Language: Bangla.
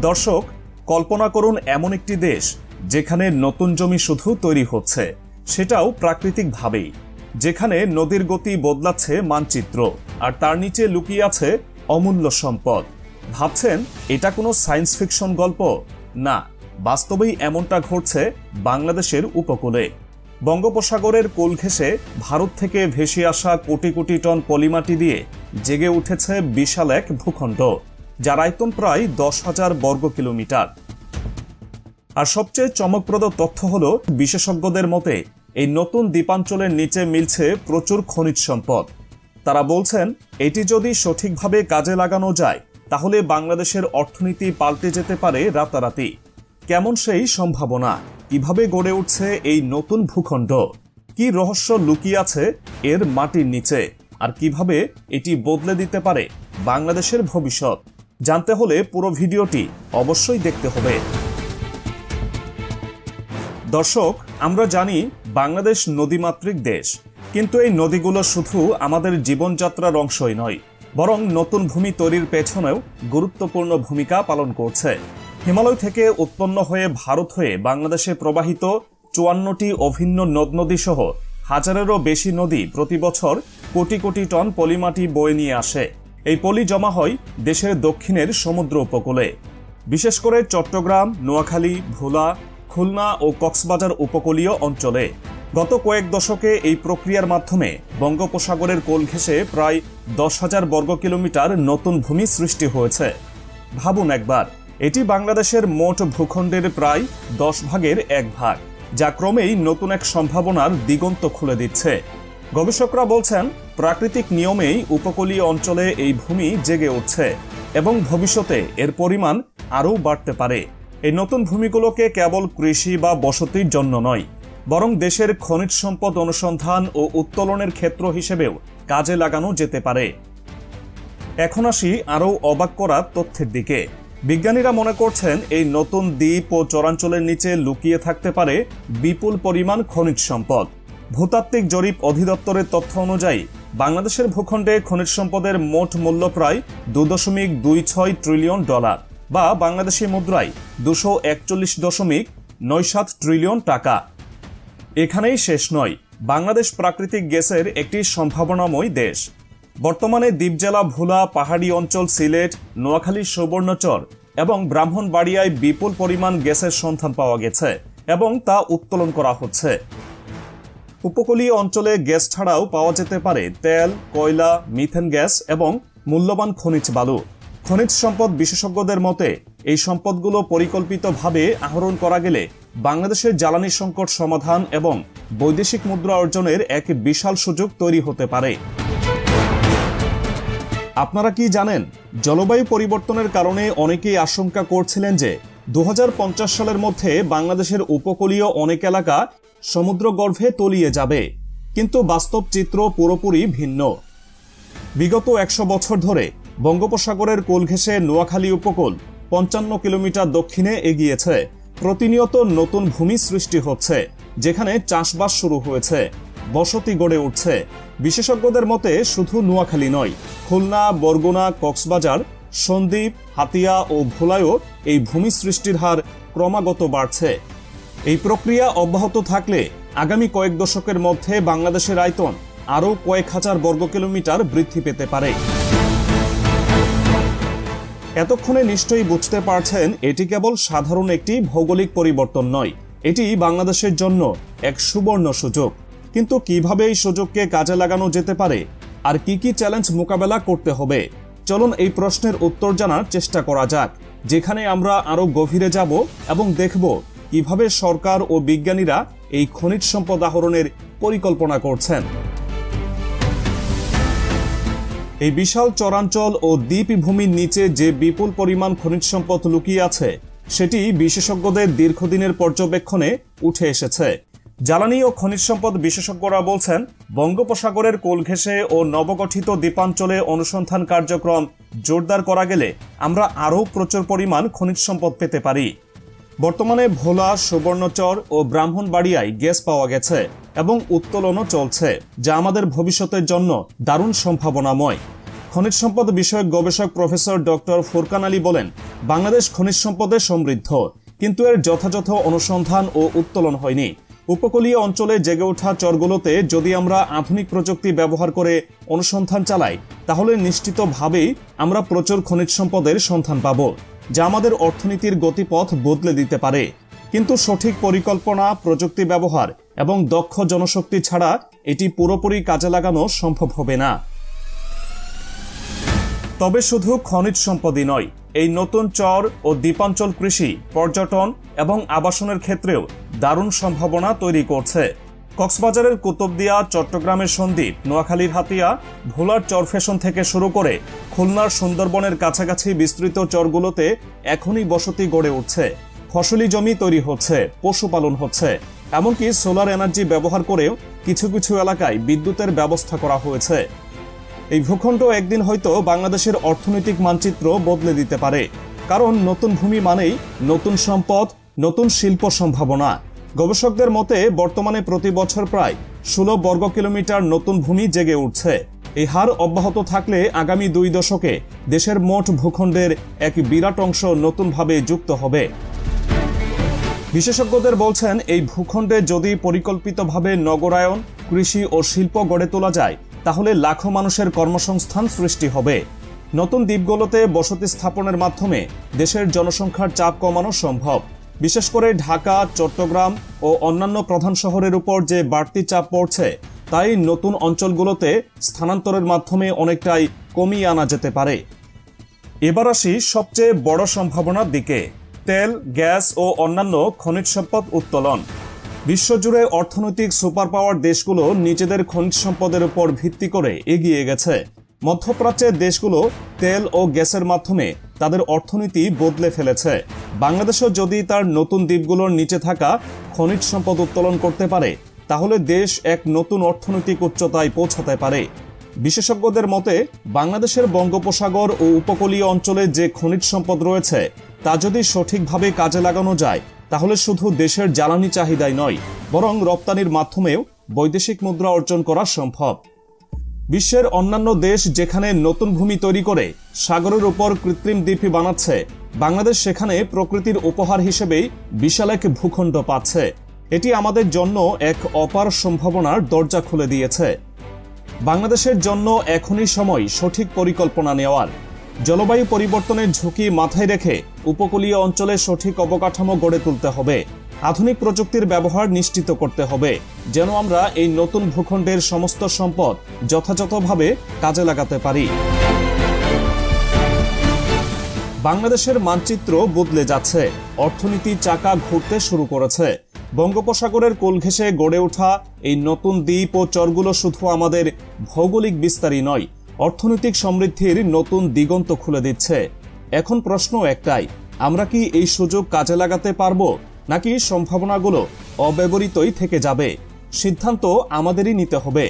দর্শক, কল্পনা করুন এমন একটি দেশ যেখানে নতুন জমি শুধু তৈরি হচ্ছে, সেটাও প্রাকৃতিকভাবেই, যেখানে নদীর গতি বদলাচ্ছে মানচিত্র, আর তার নিচে লুকিয়ে আছে অমূল্য সম্পদ। ভাবছেন এটা কোনো সায়েন্স ফিকশন গল্প? না, বাস্তবেই এমনটা ঘটছে বাংলাদেশের উপকূলে। বঙ্গোপসাগরের কোল ঘেঁষে ভারত থেকে ভেসে আসা কোটি কোটি টন পলিমাটি দিয়ে জেগে উঠেছে বিশাল এক ভূখণ্ড, যার আয়তন প্রায় 10,000 বর্গ কিলোমিটার। আর সবচেয়ে চমকপ্রদ তথ্য হলো, বিশেষজ্ঞদের মতে এই নতুন দ্বীপাঞ্চলের নিচে মিলছে প্রচুর খনিজ সম্পদ। তারা বলছেন এটি যদি সঠিকভাবে কাজে লাগানো যায় তাহলে বাংলাদেশের অর্থনীতি পাল্টে যেতে পারে রাতারাতি। কেমন সেই সম্ভাবনা? কিভাবে গড়ে উঠছে এই নতুন ভূখণ্ড? কি রহস্য লুকিয়ে আছে এর মাটির নিচে? আর কিভাবে এটি বদলে দিতে পারে বাংলাদেশের ভবিষ্যৎ? জানতে হলে পুরো ভিডিওটি অবশ্যই দেখতে হবে। দর্শক, আমরা জানি বাংলাদেশ নদীমাতৃক দেশ, কিন্তু এই নদীগুলো শুধু আমাদের জীবনযাত্রার অংশই নয়, বরং নতুন ভূমি তৈরির পেছনেও গুরুত্বপূর্ণ ভূমিকা পালন করছে। হিমালয় থেকে উৎপন্ন হয়ে ভারত হয়ে বাংলাদেশে প্রবাহিত 54টি অভিন্ন নদ নদী সহ হাজারেরও বেশি নদী প্রতি বছর কোটি কোটি টন পলিমাটি বয়ে নিয়ে আসে। এই পলি জমা হয় দেশের দক্ষিণের সমুদ্র উপকূলে, বিশেষ করে চট্টগ্রাম, নোয়াখালী, ভোলা, খুলনা ও কক্সবাজার উপকূলীয় অঞ্চলে। গত কয়েক দশকে এই প্রক্রিয়ার মাধ্যমে বঙ্গোপসাগরের কোল ঘেঁষে প্রায় 10,000 বর্গ কিলোমিটার নতুন ভূমি সৃষ্টি হয়েছে। ভাবুন একবার, এটি বাংলাদেশের মোট ভূখণ্ডের প্রায় 10 ভাগের 1 ভাগ, যা ক্রমেই নতুন এক সম্ভাবনার দিগন্ত খুলে দিচ্ছে। গবেষকরা বলছেন প্রাকৃতিক নিয়মেই উপকূলীয় অঞ্চলে এই ভূমি জেগে উঠছে এবং ভবিষ্যতে এর পরিমাণ আরও বাড়তে পারে। এই নতুন ভূমিগুলোকে কেবল কৃষি বা বসতির জন্য নয়, বরং দেশের খনিজ সম্পদ অনুসন্ধান ও উত্তোলনের ক্ষেত্র হিসেবেও কাজে লাগানো যেতে পারে। এখন আসি আরও অবাক করা তথ্যের দিকে। বিজ্ঞানীরা মনে করছেন এই নতুন দ্বীপ ও চরাঞ্চলের নিচে লুকিয়ে থাকতে পারে বিপুল পরিমাণ খনিজ সম্পদ। ভূতাত্ত্বিক জরিপ অধিদপ্তরের তথ্য অনুযায়ী বাংলাদেশের ভূখণ্ডে খনিজ সম্পদের মোট মূল্য প্রায় $2.26 ট্রিলিয়ন, বা বাংলাদেশি মুদ্রায় 241.97 ট্রিলিয়ন টাকা। এখানেই শেষ নয়, বাংলাদেশ প্রাকৃতিক গ্যাসের একটি সম্ভাবনাময় দেশ। বর্তমানে দ্বীপ জেলা ভোলা, পাহাড়ি অঞ্চল সিলেট, নোয়াখালী, সুবর্ণচর এবং ব্রাহ্মণবাড়িয়ায় বিপুল পরিমাণ গ্যাসের সন্ধান পাওয়া গেছে এবং তা উত্তোলন করা হচ্ছে। উপকূলীয় অঞ্চলে গ্যাস ছাড়াও পাওয়া যেতে পারে তেল, কয়লা, মিথেন গ্যাস এবং মূল্যবান খনিজ বালু। খনিজ সম্পদ বিশেষজ্ঞদের মতে এই সম্পদগুলো পরিকল্পিতভাবে আহরণ করা গেলে বাংলাদেশের জ্বালানি সংকট সমাধান এবং বৈদেশিক মুদ্রা অর্জনের এক বিশাল সুযোগ তৈরি হতে পারে। আপনারা কি জানেন, জলবায়ু পরিবর্তনের কারণে অনেকেই আশঙ্কা করছিলেন যে 2050 সালের মধ্যে বাংলাদেশের উপকূলীয় অনেক এলাকা সমুদ্রগর্ভে তলিয়ে যাবে। কিন্তু বাস্তব চিত্র পুরোপুরি ভিন্ন। বিগত 100 বছর ধরে বঙ্গোপসাগরের কোল ঘেঁষে নোয়াখালী উপকূল 55 কিলোমিটার দক্ষিণে এগিয়েছে। প্রতিনিয়ত নতুন ভূমি সৃষ্টি হচ্ছে, যেখানে চাষবাস শুরু হয়েছে, বসতি গড়ে উঠছে। বিশেষজ্ঞদের মতে শুধু নোয়াখালী নয়, খুলনা, বরগুনা, কক্সবাজার, সন্দ্বীপ, হাতিয়া ও ভোলায়ও এই ভূমি সৃষ্টির হার ক্রমাগত বাড়ছে। এই প্রক্রিয়া অব্যাহত থাকলে আগামী কয়েক দশকের মধ্যে বাংলাদেশের আয়তন আরও কয়েক হাজার বর্গ কিলোমিটার বৃদ্ধি পেতে পারে। এতক্ষণে নিশ্চয়ই বুঝতে পারছেন এটি কেবল সাধারণ একটি ভৌগোলিক পরিবর্তন নয়, এটি বাংলাদেশের জন্য এক সুবর্ণ সুযোগ। কিন্তু কিভাবে এই সুযোগকে কাজে লাগানো যেতে পারে আর কি কি চ্যালেঞ্জ মোকাবেলা করতে হবে, চলুন এই প্রশ্নের উত্তর জানার চেষ্টা করা যাক, যেখানে আমরা আরও গভীরে যাব এবং দেখব কিভাবে সরকার ও বিজ্ঞানীরা এই খনিজ সম্পদ আহরণের পরিকল্পনা করছেন। এই বিশাল চরাঞ্চল ও দ্বীপভূমির নিচে যে বিপুল পরিমাণ খনিজ সম্পদ লুকিয়ে আছে, সেটি বিশেষজ্ঞদের দীর্ঘদিনের পর্যবেক্ষণে উঠে এসেছে। জ্বালানি ও খনিজ সম্পদ বিশেষজ্ঞরা বলছেন বঙ্গোপসাগরের কোল ঘেঁষে ও নবগঠিত দ্বীপাঞ্চলে অনুসন্ধান কার্যক্রম জোরদার করা গেলে আমরা আরও প্রচুর পরিমাণ খনিজ সম্পদ পেতে পারি। বর্তমানে ভোলা, সুবর্ণচর ও ব্রাহ্মণবাড়িয়ায় গ্যাস পাওয়া গেছে এবং উত্তোলনও চলছে, যা আমাদের ভবিষ্যতের জন্য দারুণ সম্ভাবনাময়। খনিজ সম্পদ বিষয়ক গবেষক প্রফেসর ডক্টর ফুরকান আলী বলেন, বাংলাদেশ খনিজ সম্পদে সমৃদ্ধ, কিন্তু এর যথাযথ অনুসন্ধান ও উত্তোলন হয়নি। উপকূলীয় অঞ্চলে জেগে ওঠা চরগুলোতে যদি আমরা আধুনিক প্রযুক্তি ব্যবহার করে অনুসন্ধান চালাই, তাহলে নিশ্চিতভাবেই আমরা প্রচুর খনিজ সম্পদের সন্ধান পাব, যা আমাদের অর্থনীতির গতিপথ বদলে দিতে পারে। কিন্তু সঠিক পরিকল্পনা, প্রযুক্তি ব্যবহার এবং দক্ষ জনশক্তি ছাড়া এটি পুরোপুরি কাজে লাগানো সম্ভব হবে না। তবে শুধু খনিজ সম্পদই নয়, এই নতুন চর ও দ্বীপাঞ্চল কৃষি, পর্যটন এবং আবাসনের ক্ষেত্রেও দারুণ সম্ভাবনা তৈরি করছে। কক্সবাজারের কুতুবদিয়া, চট্টগ্রামের সন্দ্বীপ, নোয়াখালীর হাতিয়া, ভোলার চরফ্যাশন থেকে শুরু করে খুলনার সুন্দরবনের কাছাকাছি বিস্তৃত চরগুলোতে এখনই বসতি গড়ে উঠছে, ফসলি জমি তৈরি হচ্ছে, পশুপালন হচ্ছে, এমনকি সোলার এনার্জি ব্যবহার করেও কিছু কিছু এলাকায় বিদ্যুতের ব্যবস্থা করা হয়েছে। এই ভূখণ্ড একদিন হয়তো বাংলাদেশের অর্থনৈতিক মানচিত্র বদলে দিতে পারে, কারণ নতুন ভূমি মানেই নতুন সম্পদ, নতুন শিল্প সম্ভাবনা। গবেষকদের মতে বর্তমানে প্রতি বছর প্রায় 16 বর্গ কিলোমিটার নতুন ভূমি জেগে উঠছে। এই হার অব্যাহত থাকলে আগামী 2 দশকে দেশের মোট ভূখণ্ডের এক বিরাট অংশ নতুনভাবে যুক্ত হবে। বিশেষজ্ঞদের বলছেন, এই ভূখণ্ডে যদি পরিকল্পিতভাবে নগরায়ন, কৃষি ও শিল্প গড়ে তোলা যায়, তাহলে লাখো মানুষের কর্মসংস্থান সৃষ্টি হবে। নতুন দ্বীপগুলোতে বসতি স্থাপনের মাধ্যমে দেশের জনসংখ্যার চাপ কমানো সম্ভব। বিশেষ করে ঢাকা, চট্টগ্রাম ও অন্যান্য প্রধান শহরের উপর যে বাড়তি চাপ পড়ছে, তাই নতুন অঞ্চলগুলোতে স্থানান্তরের মাধ্যমে অনেকটাই কমিয়ে আনা যেতে পারে। এবার আসি সবচেয়ে বড় সম্ভাবনার দিকে, তেল, গ্যাস ও অন্যান্য খনিজ সম্পদ উত্তোলন। বিশ্বজুড়ে অর্থনৈতিক সুপার পাওয়ার দেশগুলো নিজেদের খনিজ সম্পদের উপর ভিত্তি করে এগিয়ে গেছে। মধ্যপ্রাচ্যের দেশগুলো তেল ও গ্যাসের মাধ্যমে তাদের অর্থনীতি বদলে ফেলেছে। বাংলাদেশও যদি তার নতুন দ্বীপগুলোর নিচে থাকা খনিজ সম্পদ উত্তোলন করতে পারে, তাহলে দেশ এক নতুন অর্থনৈতিক উচ্চতায় পৌঁছাতে পারে। বিশেষজ্ঞদের মতে বাংলাদেশের বঙ্গোপসাগর ও উপকূলীয় অঞ্চলে যে খনিজ সম্পদ রয়েছে, তা যদি সঠিকভাবে কাজে লাগানো যায়, তাহলে শুধু দেশের জ্বালানি চাহিদাই নয়, বরং রপ্তানির মাধ্যমেও বৈদেশিক মুদ্রা অর্জন করা সম্ভব। বিশ্বের অন্যান্য দেশ যেখানে নতুন ভূমি তৈরি করে সাগরের উপর কৃত্রিম দ্বীপ বানাচ্ছে, বাংলাদেশ সেখানে প্রকৃতির উপহার হিসেবেই বিশাল এক ভূখণ্ড পাচ্ছে। এটি আমাদের জন্য এক অপার সম্ভাবনার দরজা খুলে দিয়েছে। বাংলাদেশের জন্য এখনই সময় সঠিক পরিকল্পনা নেওয়ার। জলবায়ু পরিবর্তনের ঝুঁকি মাথায় রেখে উপকূলীয় অঞ্চলে সঠিক অবকাঠামো গড়ে তুলতে হবে। আধুনিক প্রযুক্তির ব্যবহার নিশ্চিত করতে হবে, যেন আমরা এই নতুন ভূখণ্ডের সমস্ত সম্পদ যথাযথভাবে কাজে লাগাতে পারি। বাংলাদেশের মানচিত্র বদলে যাচ্ছে, অর্থনীতি চাকা ঘুরতে শুরু করেছে। বঙ্গোপসাগরের কোল ঘেঁষে গড়ে ওঠা এই নতুন দ্বীপ ও চরগুলো শুধু আমাদের ভৌগোলিক বিস্তারই নয়, অর্থনৈতিক সমৃদ্ধির নতুন দিগন্ত খুলে দিচ্ছে। এখন প্রশ্ন একটাই, আমরা কি এই সুযোগ কাজে লাগাতে পারবো, নাকি সম্ভাবনাগুলো অব্যবহৃতই থেকে যাবে? সিদ্ধান্ত আমাদেরই নিতে হবে।